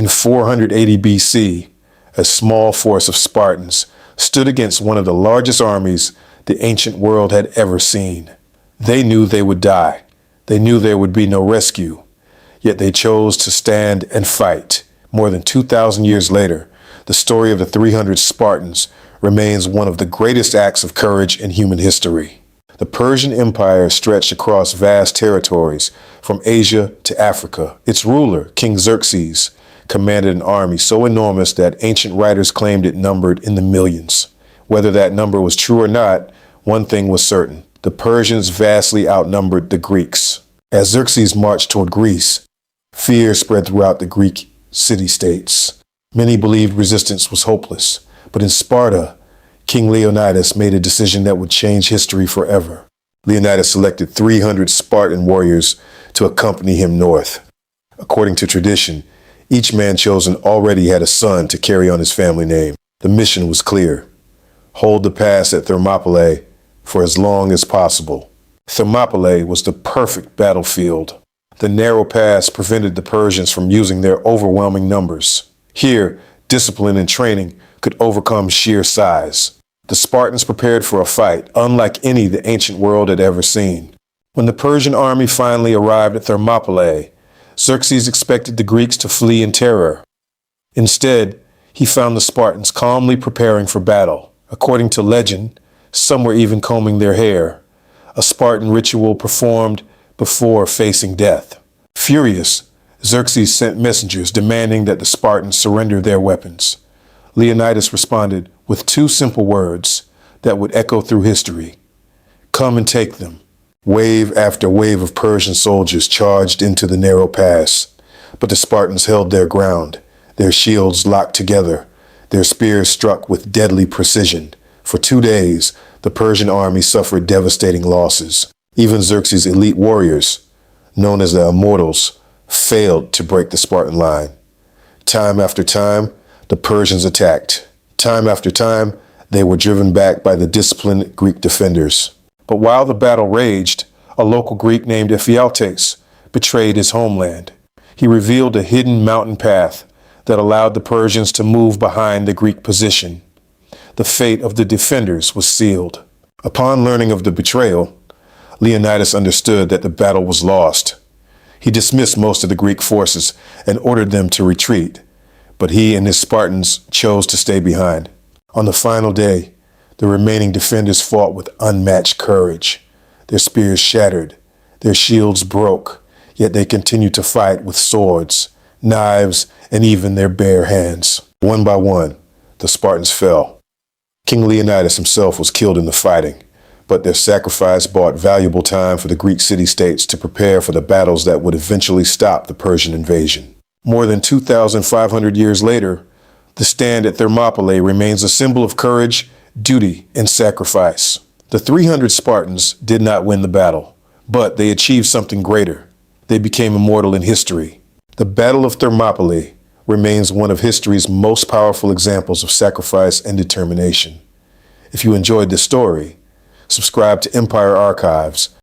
In 480 BC, a small force of Spartans stood against one of the largest armies the ancient world had ever seen. They knew they would die. They knew there would be no rescue. Yet they chose to stand and fight. More than 2,000 years later, the story of the 300 Spartans remains one of the greatest acts of courage in human history. The Persian Empire stretched across vast territories from Asia to Africa. Its ruler, King Xerxes, commanded an army so enormous that ancient writers claimed it numbered in the millions. Whether that number was true or not, one thing was certain. The Persians vastly outnumbered the Greeks. As Xerxes marched toward Greece, fear spread throughout the Greek city-states. Many believed resistance was hopeless, but in Sparta, King Leonidas made a decision that would change history forever. Leonidas selected 300 Spartan warriors to accompany him north. According to tradition, each man chosen already had a son to carry on his family name. The mission was clear: hold the pass at Thermopylae for as long as possible. Thermopylae was the perfect battlefield. The narrow pass prevented the Persians from using their overwhelming numbers. Here, discipline and training could overcome sheer size. The Spartans prepared for a fight unlike any the ancient world had ever seen. When the Persian army finally arrived at Thermopylae, Xerxes expected the Greeks to flee in terror. Instead, he found the Spartans calmly preparing for battle. According to legend, some were even combing their hair, a Spartan ritual performed before facing death. Furious, Xerxes sent messengers demanding that the Spartans surrender their weapons. Leonidas responded with two simple words that would echo through history: "Come and take them." Wave after wave of Persian soldiers charged into the narrow pass, but the Spartans held their ground, their shields locked together, their spears struck with deadly precision. For 2 days, the Persian army suffered devastating losses. Even Xerxes' elite warriors, known as the immortals, failed to break the Spartan line. Time after time, the Persians attacked. Time after time, they were driven back by the disciplined Greek defenders. But while the battle raged, a local Greek named Ephialtes betrayed his homeland. He revealed a hidden mountain path that allowed the Persians to move behind the Greek position. The fate of the defenders was sealed. Upon learning of the betrayal, Leonidas understood that the battle was lost. He dismissed most of the Greek forces and ordered them to retreat, but he and his Spartans chose to stay behind. On the final day, the remaining defenders fought with unmatched courage. Their spears shattered, their shields broke, yet they continued to fight with swords, knives, and even their bare hands. One by one, the Spartans fell. King Leonidas himself was killed in the fighting, but their sacrifice bought valuable time for the Greek city-states to prepare for the battles that would eventually stop the Persian invasion. More than 2,500 years later, the stand at Thermopylae remains a symbol of courage, duty, and sacrifice. The 300 Spartans did not win the battle, but they achieved something greater. They became immortal in history. The Battle of Thermopylae remains one of history's most powerful examples of sacrifice and determination. If you enjoyed this story, subscribe to Empire Archives